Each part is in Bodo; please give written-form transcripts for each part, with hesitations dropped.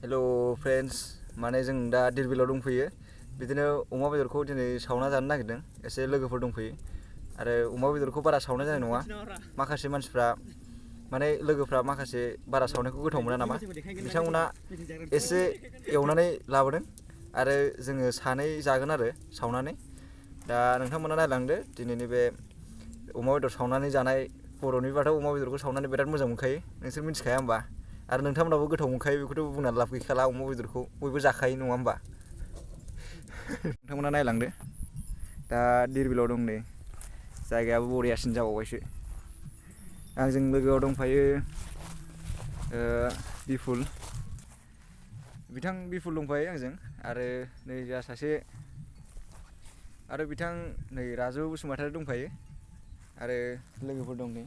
हेलो फ्रेंड्स माने जों दा dhir beelaव दंफैयो बिदिनो अमा बेदरखौ दिनै सावना जानो नागिरदों एसे लोगोफोर दंफैयो आरो अमा बेदरखौ बारा सावना जानाय नङा माखासे मानसिफ्रा माने लोगोफ्रा माखासे बारा सावनायखौ गोथाव मोना नामा बिथांमोना एसे एवनानै लाबोदों आरो जोङो सानै जागोन आरो सावनानै दा नोंथांमोना नायलांदो दिनैनि बे अमा बेदर सावनानै जानाय बर'निबाथ' अमा बेदरखौ सावनानै बिराद मोजां मोनखायो नोंसोर मिथिखाया होमबा आरो नोंथांमोनाबो गोथाव मोनखायो बेखौथ' बुंनानै लाब गैखाला अमा बेदरखौ बयबो जाखायो नङा होमबा नोंथांमोना नायलांदो दा dhir beelaव दं नै जायगायाबो बरियासिन जाबावबायसो आंजों लोगोआव दंफायो बिपुल बिथां बिपुल दंफायो आंजों आरो नै जा सासे आरो बिथां नै राजु बसुमतारी दंफायो आरो लोगोफोर दं नै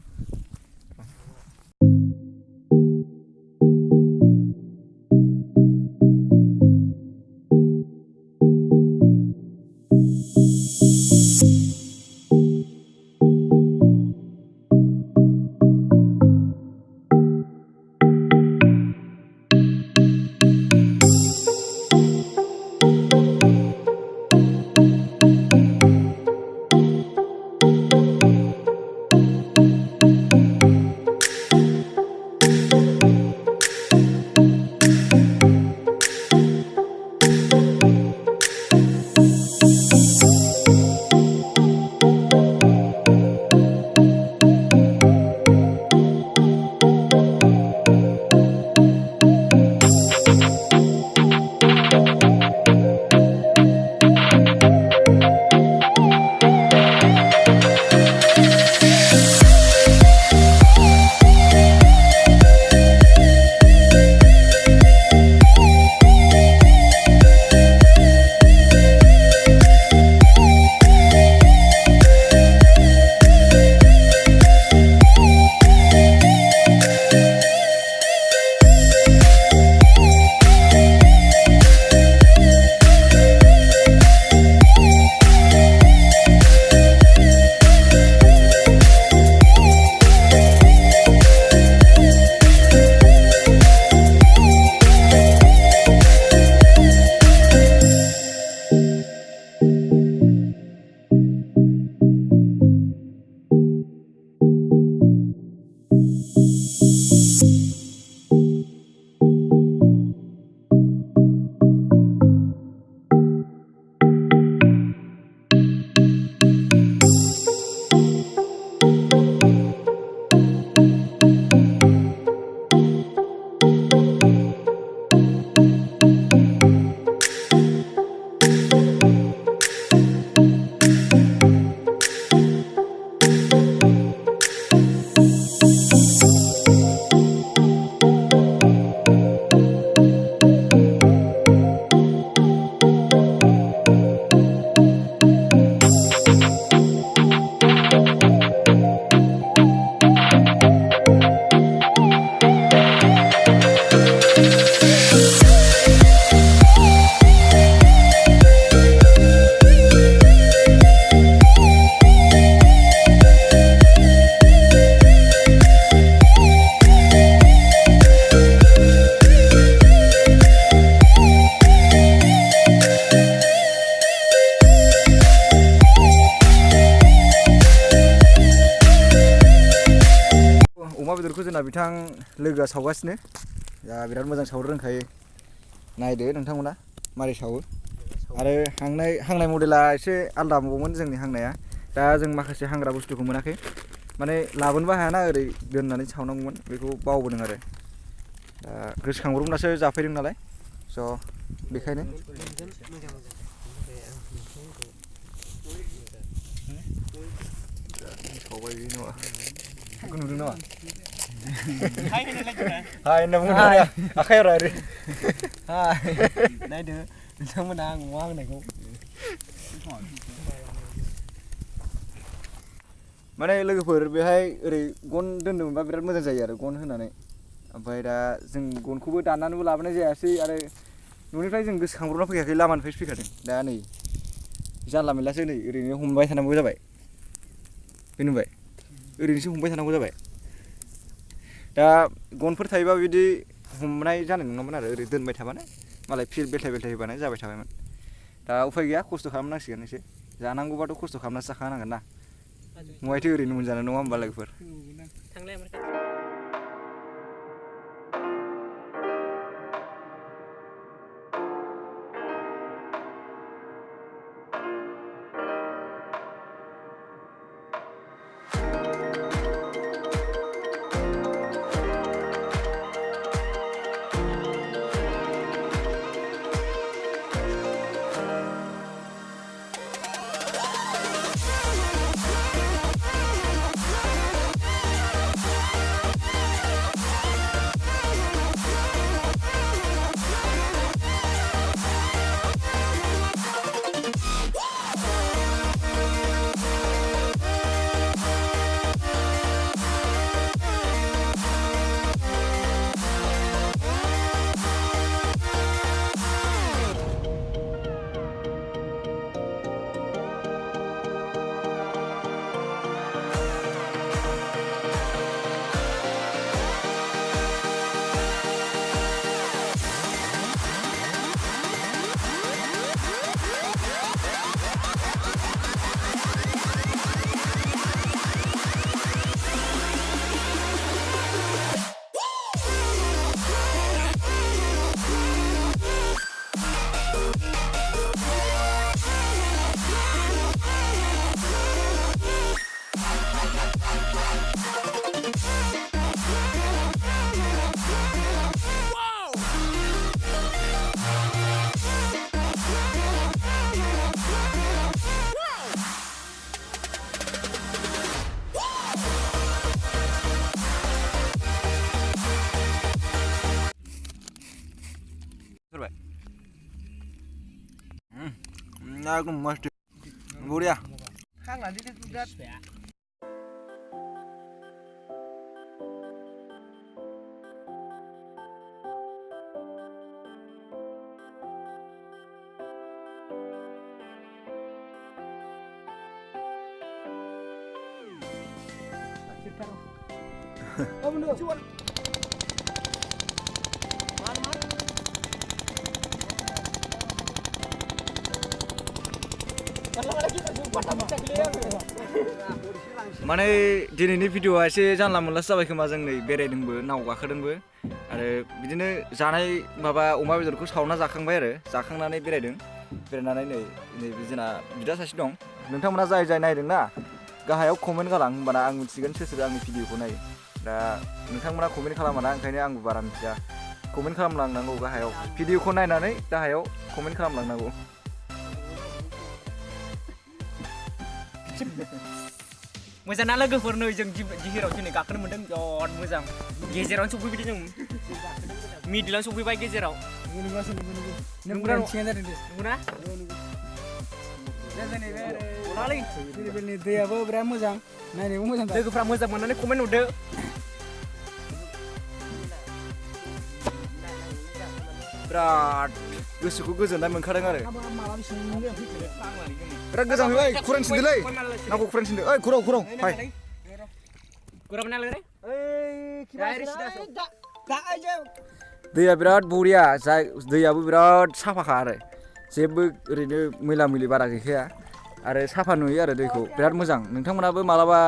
अमा बेदरखौ जोंना बिथां लोगोआ सावगासिनो दा बिराद मोजां सावनो रोंखायो नायदो नोंथांमोना मारै सावो आरो हांनाय मडेला एसे आलदा बावमोन जोंनि हांनाया दा जों माखासे हांग्रा बुस्थुखौ मोनाखै माने लाबोनोबो हायाना ओरै दोननानै सावनांगौमोन बेखौ बावबोदों आरो दा गोसोखांब्रबनासो जाफैदों नालाय स' बेखायनो सावबाय बे नङा नुदों नामा हाय होनना बुंदों आखाइ हरा ओरै हाय नायदो नोंथांमोना आं अमा हांनायखौ माने लोगोफोर बेहाय ओरै गन दोनदोंमोनबा बिराद मोजां जायो आरो गन होनानै ओमफ्राय दा जों गनखौबो दाननानैबो लाबोनाय जायासै आरो न'निफ्राय जों गोसोखांब्रबना फैखायाखै लामानिफ्रायसो फैखादों दा नै जानला मेनलासो नै ओरैनो हमबाय थानांगौ जाबाय बे नुबाय ओरैनोसो हमबाय थानांगौ जाबाय दा गनफोर थायोबा बिदि हमनाय जानाय नङामोन आरो ओरै दोनबाय थाबानो मालाय फिल्ड बेलथाय होबानो जाबाय थाबायमोन दा उफाय गैया खस्थ' खालामनांसिगोन एसे जानांगौबाथ' खस्थ' खालामनासो जाखानांगोन ना नङायथ' ओरैनो मोनजानाय नङा होमबा लोगोफोर एकदम मस्त बढिया माने दिनैनि भिडिअआ एसे जानला मोनलासो जाबाय खोमा जों नै बेरायदोंबो नाव गाखोदोंबो आरो बिदिनो जानाय माबा अमा बेदरखौ सावना जाखांबाय आरो जाखांनानै बेरायनानै नै जोंना बिदा सासे दं नोंथांमोना जाय नायदों ना गाहायाव कमेन्ट गालां होमबाना आं मिथिगोन सोर आंनि भिडिअखौ नायो दा नोंथांमोना कमेन्ट खालामा ना ओंखायनो आंबो बारा मिथिया कमेन्ट खालामलांनांगौ गाहायाव भिडिअखौ नायनानै गाहायाव कमेन्ट खालामलांनांगौ मोजां ना लोगोफोर नै जों जिहिराव दिनै गाखोनो मोन्दों बिराद मोजां गेजेरावनो सफैबाय जों मिडिलावनो सफैबाय गेजेराव दैयाबो बिराद मोजां नायनोबो मोजां लोगोफ्रा मोजां मोननानै कमेन्ट हरदो बिराद गोसोखौ गोजोननाय मोनखादों आरो बिराद गोजान फैबाय खुरान सिनदोलै नावखौ खुरान सिनदो ओइ खुराव फाय दैया बिराद बरिया दैयाबो बिराद साफाखा आरो जेबो ओरैनो मैला मैलि बारा गैखाया आरो साफा नुयो आरो दैखौ बिराद मोजां नोंथांमोनाबो मालाबा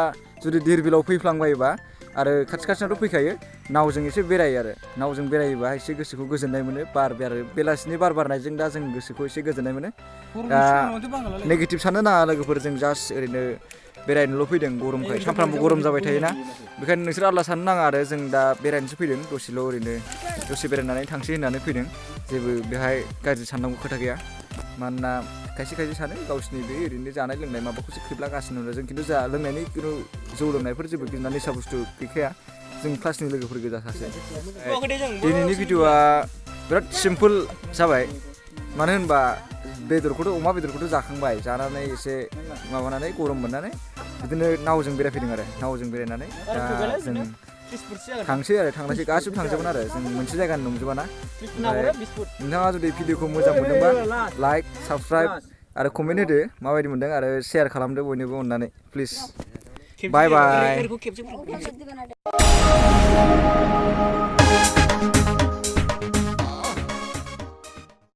जुदि धीर बिलाव फैफ्लांबायोबा आरो खाथि-खाथिनावथ' फैखायो नावजों एसे बेरायो आरो नावजों बेरायोबा एसे गोसोखौ गोजोननाय मोनो बार बेलासिनि बार बारनायजों दा जों गोसोखौ एसे गोजोननाय मोनो दा नेगेटिभ साननो नाङा लोगोफोर जों जास्ट ओरैनो बेरायनोल' फैदों गरमखाय सानफ्रामबो गरम जाबाय थायोना बेखायनो नोंसोर आलदा साननो नाङा आरो जों दा बेरायनोसो फैदों दसेल' ओरैनो दसे बेरायनानै थांसै होननानै फैदों जेबो बेहाय गाज्रि साननांगौ खोथा गैया मानोना खायसे सानो गावसिनि बे ओरैनो जानाय लोंनाय माबाखौसो खेबलागासिनो दं जों खिन्थु लोंनायनि जौ लोंनायफोर जेबो निसा बुस्थु गैखाया जों क्लासनि लोगोफोर गोजा सासे दिनैनि भिडिअआ बिराद सिम्पोल जाबाय मानो होनबा अमा बेदरखौथ' जाखांबाय जानानै एसे माबानानै गरम मोननानै बिदिनो नावजों बेरायफैदों आरो नावजों बेरायनानै दा जों थांसै आरो थांनोसै गासिबो थांजोबगोन आरो जों मोनसे जायगानि नंजोबा ना नोंथाङा जुदि भिडिअखौ मोजां मोनदोंबा लाइक साबस्क्राइब आरो कमेन्ट होदो माबायदि मोनदों आरो शेयार खालामदो बयनोबो अननानै प्लिज बाय बाय